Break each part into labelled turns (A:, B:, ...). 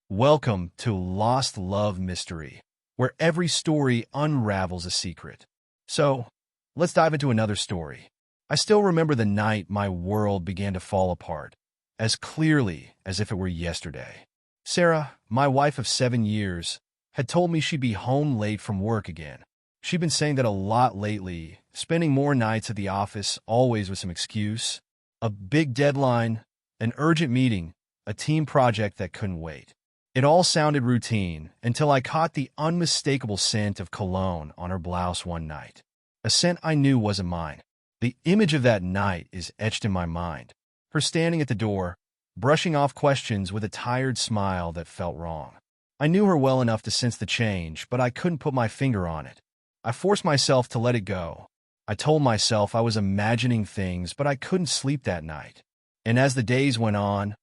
A: Welcome to Lost Love Mystery, where every story unravels a secret. So, let's dive into another story. I still remember the night my world began to fall apart, as clearly as if it were yesterday. Sarah, my wife of 7 years, had told me she'd be home late from work again. She'd been saying that a lot lately, spending more nights at the office, always with some excuse. A big deadline, an urgent meeting, a team project that couldn't wait. It all sounded routine until I caught the unmistakable scent of cologne on her blouse one night. A scent I knew wasn't mine. The image of that night is etched in my mind. Her standing at the door, brushing off questions with a tired smile that felt wrong. I knew her well enough to sense the change, but I couldn't put my finger on it. I forced myself to let it go. I told myself I was imagining things, but I couldn't sleep that night. And as the days went on,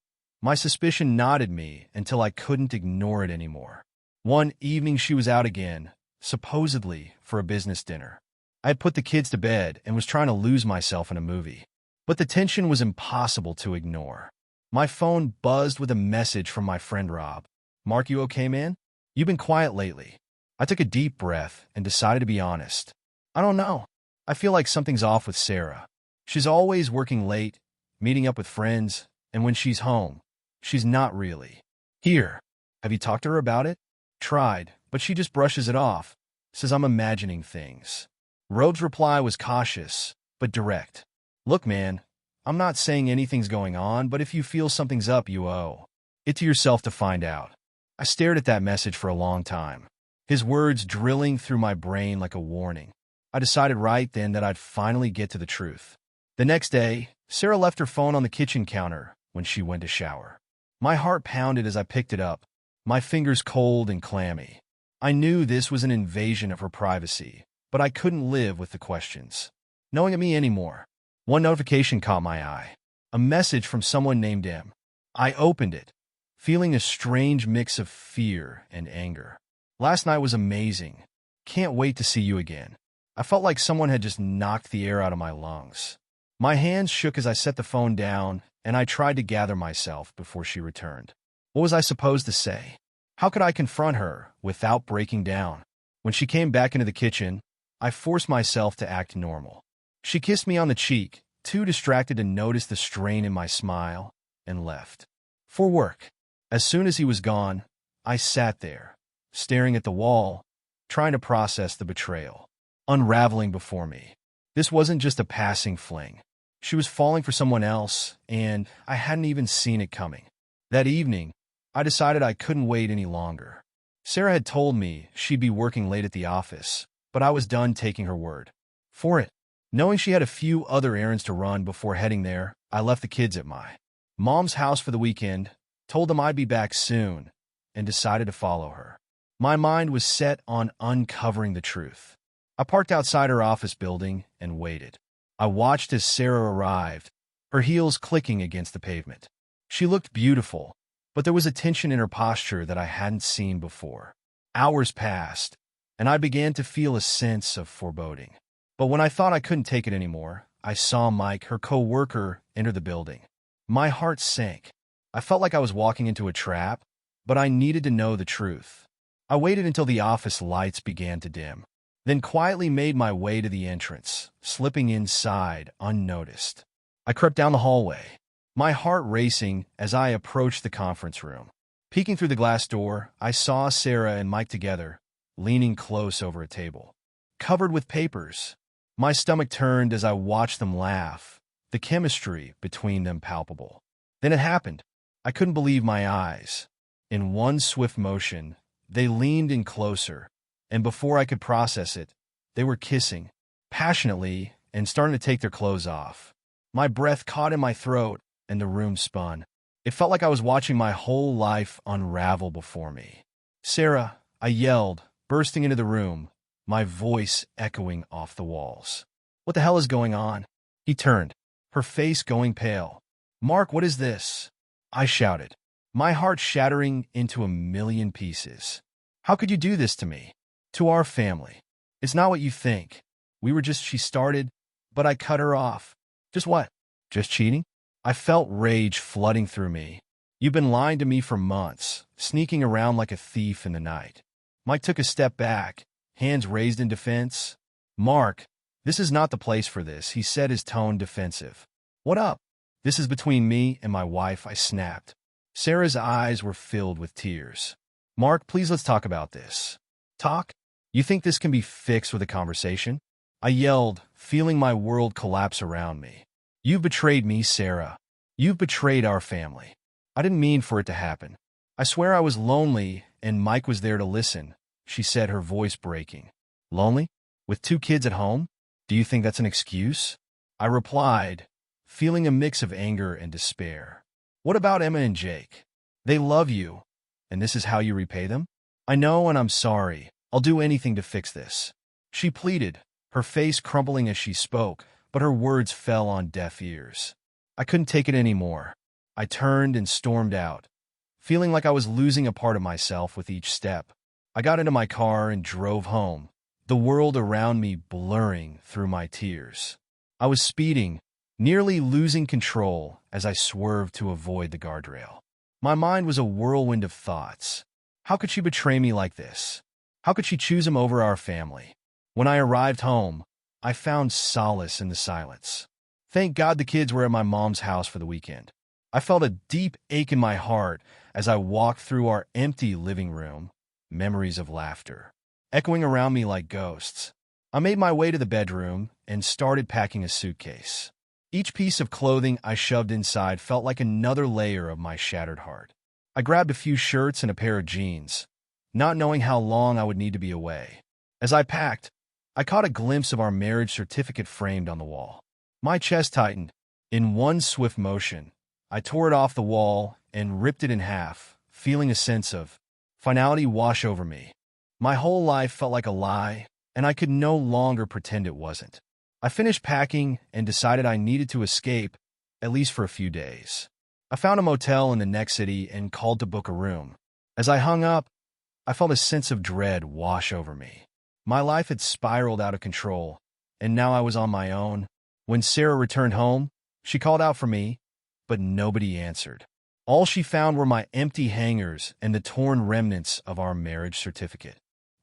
A: my suspicion knotted me until I couldn't ignore it anymore. One evening she was out again, supposedly for a business dinner. I had put the kids to bed and was trying to lose myself in a movie. But the tension was impossible to ignore. My phone buzzed with a message from my friend Rob. "Mark, you okay, man? You've been quiet lately." I took a deep breath and decided to be honest. I don't know. I feel like something's off with Sarah. She's always working late, meeting up with friends, and when she's home, she's not really here. Have you talked to her about it? Tried, but she just brushes it off, says I'm imagining things. Rob's reply was cautious, but direct. "Look, man, I'm not saying anything's going on, but if you feel something's up, you owe it to yourself to find out." I stared at that message for a long time, his words drilling through my brain like a warning. I decided right then that I'd finally get to the truth. The next day, Sarah left her phone on the kitchen counter when she went to shower. My heart pounded as I picked it up, my fingers cold and clammy. I knew this was an invasion of her privacy, but I couldn't live with the questions knowing of me anymore. One notification caught my eye, a message from someone named M. I opened it, feeling a strange mix of fear and anger. "Last night was amazing. Can't wait to see you again." I felt like someone had just knocked the air out of my lungs. My hands shook as I set the phone down, and I tried to gather myself before she returned. What was I supposed to say? How could I confront her without breaking down? When she came back into the kitchen, I forced myself to act normal. She kissed me on the cheek, too distracted to notice the strain in my smile, and left. For work. As soon as he was gone, I sat there, staring at the wall, trying to process the betrayal, unraveling before me. This wasn't just a passing fling. She was falling for someone else, and I hadn't even seen it coming. That evening, I decided I couldn't wait any longer. Sarah had told me she'd be working late at the office, but I was done taking her word for it. Knowing she had a few other errands to run before heading there, I left the kids at my mom's house for the weekend, told them I'd be back soon, and decided to follow her. My mind was set on uncovering the truth. I parked outside her office building and waited. I watched as Sarah arrived, her heels clicking against the pavement. She looked beautiful, but there was a tension in her posture that I hadn't seen before. Hours passed, and I began to feel a sense of foreboding. But when I thought I couldn't take it anymore, I saw Mike, her co-worker, enter the building. My heart sank. I felt like I was walking into a trap, but I needed to know the truth. I waited until the office lights began to dim, then quietly made my way to the entrance, slipping inside unnoticed. I crept down the hallway, my heart racing as I approached the conference room. Peeking through the glass door, I saw Sarah and Mike together, leaning close over a table, covered with papers. My stomach turned as I watched them laugh, the chemistry between them palpable. Then it happened. I couldn't believe my eyes. In one swift motion, they leaned in closer, and before I could process it, they were kissing, passionately, and starting to take their clothes off. My breath caught in my throat, and the room spun. It felt like I was watching my whole life unravel before me. "Sarah," I yelled, bursting into the room, my voice echoing off the walls. "What the hell is going on?" He turned, her face going pale. "Mark, what is this?" I shouted, my heart shattering into a million pieces. "How could you do this to me? To our family? It's not what you think. She started, but I cut her off." "Just what? Just cheating?" I felt rage flooding through me. You've been lying to me for months, sneaking around like a thief in the night. Mike took a step back, hands raised in defense. Mark, this is not the place for this, he said, his tone defensive. What up? This is between me and my wife, I snapped. Sarah's eyes were filled with tears. Mark, please let's talk about this. Talk? You think this can be fixed with a conversation? I yelled, feeling my world collapse around me. You've betrayed me, Sarah. You've betrayed our family. I didn't mean for it to happen. I swear I was lonely and Mike was there to listen, she said, her voice breaking. Lonely? With 2 kids at home? Do you think that's an excuse? I replied, feeling a mix of anger and despair. What about Emma and Jake? They love you, and this is how you repay them? I know, and I'm sorry. I'll do anything to fix this. She pleaded, her face crumpling as she spoke, but her words fell on deaf ears. I couldn't take it anymore. I turned and stormed out, feeling like I was losing a part of myself with each step. I got into my car and drove home, the world around me blurring through my tears. I was speeding, nearly losing control as I swerved to avoid the guardrail. My mind was a whirlwind of thoughts. How could she betray me like this? How could she choose him over our family? When I arrived home, I found solace in the silence. Thank God the kids were at my mom's house for the weekend. I felt a deep ache in my heart as I walked through our empty living room, memories of laughter, echoing around me like ghosts. I made my way to the bedroom and started packing a suitcase. Each piece of clothing I shoved inside felt like another layer of my shattered heart. I grabbed a few shirts and a pair of jeans, not knowing how long I would need to be away. As I packed, I caught a glimpse of our marriage certificate framed on the wall. My chest tightened. In one swift motion, I tore it off the wall and ripped it in half, feeling a sense of finality wash over me. My whole life felt like a lie, and I could no longer pretend it wasn't. I finished packing and decided I needed to escape, at least for a few days. I found a motel in the next city and called to book a room. As I hung up, I felt a sense of dread wash over me. My life had spiraled out of control, and now I was on my own. When Sarah returned home, she called out for me, but nobody answered. All she found were my empty hangers and the torn remnants of our marriage certificate.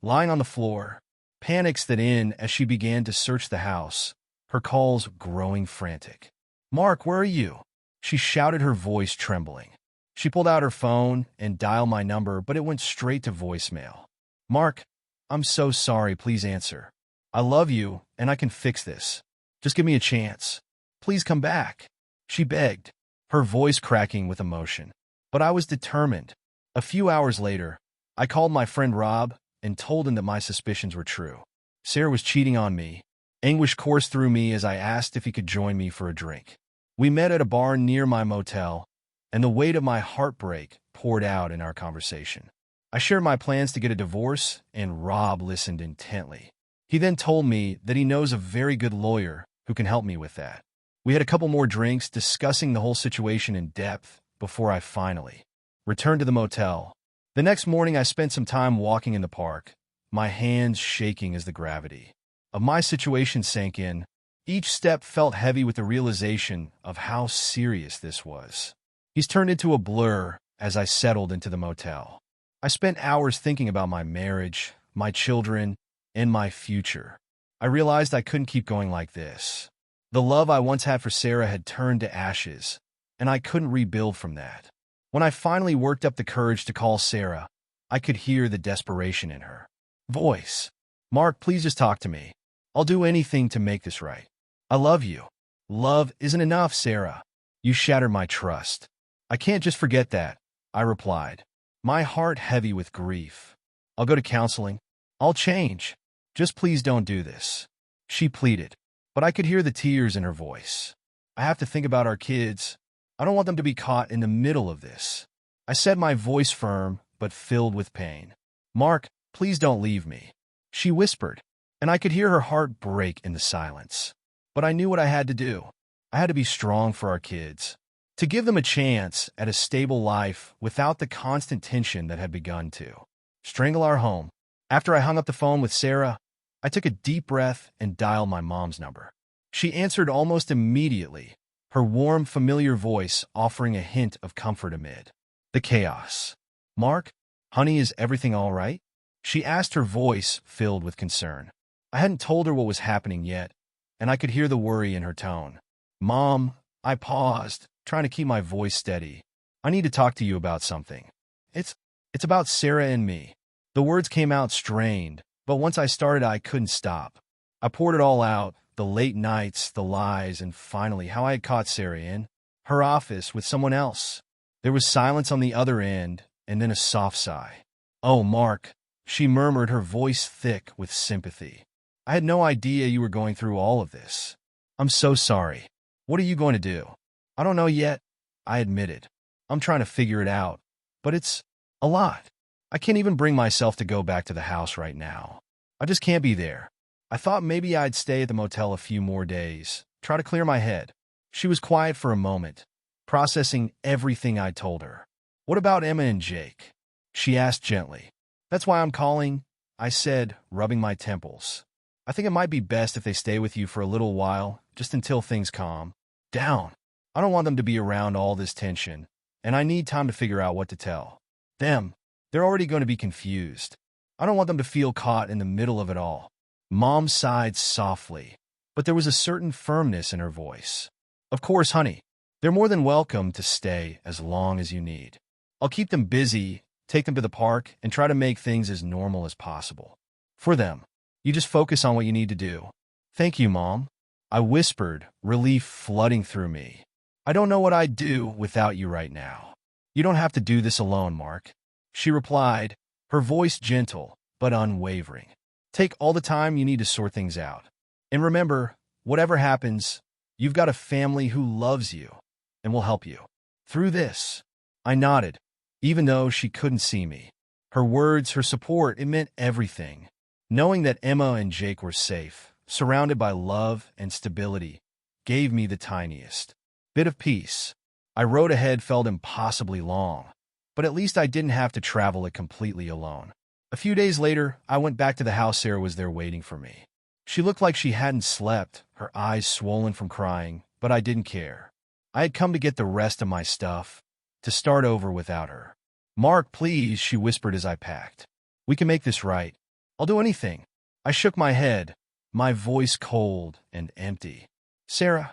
A: Lying on the floor, panic set in as she began to search the house, her calls growing frantic. Mark, where are you? She shouted, her voice trembling. She pulled out her phone and dialed my number, but it went straight to voicemail. Mark, I'm so sorry, please answer. I love you, and I can fix this. Just give me a chance. Please come back, she begged, her voice cracking with emotion. But I was determined. A few hours later, I called my friend Rob and told him that my suspicions were true. Sarah was cheating on me. Anguish coursed through me as I asked if he could join me for a drink. We met at a bar near my motel, and the weight of my heartbreak poured out in our conversation. I shared my plans to get a divorce, and Rob listened intently. He then told me that he knows a very good lawyer who can help me with that. We had a couple more drinks, discussing the whole situation in depth before I finally returned to the motel. The next morning, I spent some time walking in the park, my hands shaking as the gravity of my situation sank in. Each step felt heavy with the realization of how serious this was. He's turned into a blur as I settled into the motel. I spent hours thinking about my marriage, my children, and my future. I realized I couldn't keep going like this. The love I once had for Sarah had turned to ashes, and I couldn't rebuild from that. When I finally worked up the courage to call Sarah, I could hear the desperation in her voice. Mark, please just talk to me. I'll do anything to make this right. I love you. Love isn't enough, Sarah. You shattered my trust. I can't just forget that, I replied, my heart heavy with grief. I'll go to counseling. I'll change. Just please don't do this, she pleaded, but I could hear the tears in her voice. I have to think about our kids. I don't want them to be caught in the middle of this. I said, my voice firm but filled with pain. Mark, please don't leave me, she whispered, and I could hear her heart break in the silence. But I knew what I had to do. I had to be strong for our kids, to give them a chance at a stable life without the constant tension that had begun to strangle our home. After I hung up the phone with Sarah, I took a deep breath and dialed my mom's number. She answered almost immediately, her warm, familiar voice offering a hint of comfort amid The chaos. Mark, honey, is everything all right? She asked, her voice filled with concern. I hadn't told her what was happening yet, and I could hear the worry in her tone. Mom, I paused, trying to keep my voice steady. I need to talk to you about something. It's about Sarah and me. The words came out strained, but once I started, I couldn't stop. I poured it all out, the late nights, the lies, and finally how I had caught Sarah in her office with someone else. There was silence on the other end, and then a soft sigh. Oh, Mark, she murmured, her voice thick with sympathy. I had no idea you were going through all of this. I'm so sorry. What are you going to do? I don't know yet, I admitted. I'm trying to figure it out, but it's a lot. I can't even bring myself to go back to the house right now. I just can't be there. I thought maybe I'd stay at the motel a few more days, try to clear my head. She was quiet for a moment, processing everything I told her. What about Emma and Jake? She asked gently. That's why I'm calling, I said, rubbing my temples. I think it might be best if they stay with you for a little while, just until things calm down. I don't want them to be around all this tension, and I need time to figure out what to tell them. They're already going to be confused. I don't want them to feel caught in the middle of it all. Mom sighed softly, but there was a certain firmness in her voice. Of course, honey. They're more than welcome to stay as long as you need. I'll keep them busy, take them to the park, and try to make things as normal as possible. For them, you just focus on what you need to do. Thank you, Mom. I whispered, relief flooding through me. I don't know what I'd do without you right now. You don't have to do this alone, Mark. She replied, her voice gentle but unwavering. Take all the time you need to sort things out. And remember, whatever happens, you've got a family who loves you and will help you through this. I nodded, even though she couldn't see me. Her words, her support, it meant everything. Knowing that Emma and Jake were safe, surrounded by love and stability, gave me the tiniest bit of peace. I rode ahead felt impossibly long, but at least I didn't have to travel it completely alone. A few days later, I went back to the house. Sarah was there waiting for me. She looked like she hadn't slept, her eyes swollen from crying, but I didn't care. I had come to get the rest of my stuff, to start over without her. Mark, please, she whispered as I packed. We can make this right. I'll do anything. I shook my head, my voice cold and empty. Sarah,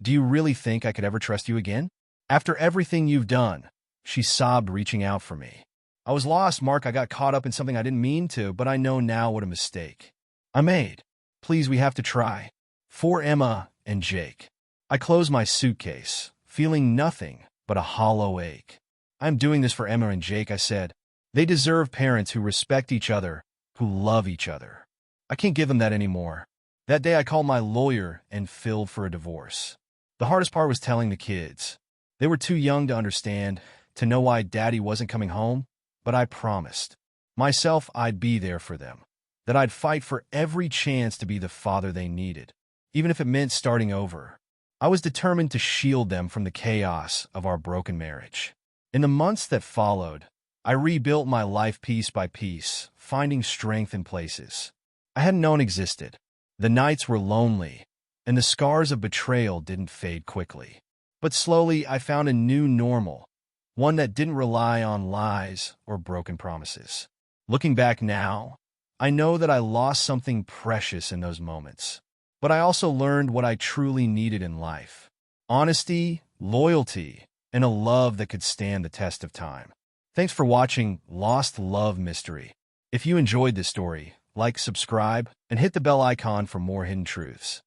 A: do you really think I could ever trust you again? After everything you've done, she sobbed, reaching out for me. I was lost, Mark. I got caught up in something I didn't mean to, but I know now what a mistake I made. Please, we have to try. For Emma and Jake. I closed my suitcase, feeling nothing but a hollow ache. I'm doing this for Emma and Jake, I said. They deserve parents who respect each other, who love each other. I can't give them that anymore. That day I called my lawyer and filed for a divorce. The hardest part was telling the kids. They were too young to understand, to know why Daddy wasn't coming home, but I promised myself I'd be there for them, that I'd fight for every chance to be the father they needed, even if it meant starting over. I was determined to shield them from the chaos of our broken marriage. In the months that followed, I rebuilt my life piece by piece, finding strength in places I hadn't known existed. The nights were lonely, and the scars of betrayal didn't fade quickly. But slowly, I found a new normal, one that didn't rely on lies or broken promises. Looking back now, I know that I lost something precious in those moments. But I also learned what I truly needed in life: honesty, loyalty, and a love that could stand the test of time. Thanks for watching Lost Love Mystery. If you enjoyed this story, like, subscribe, and hit the bell icon for more hidden truths.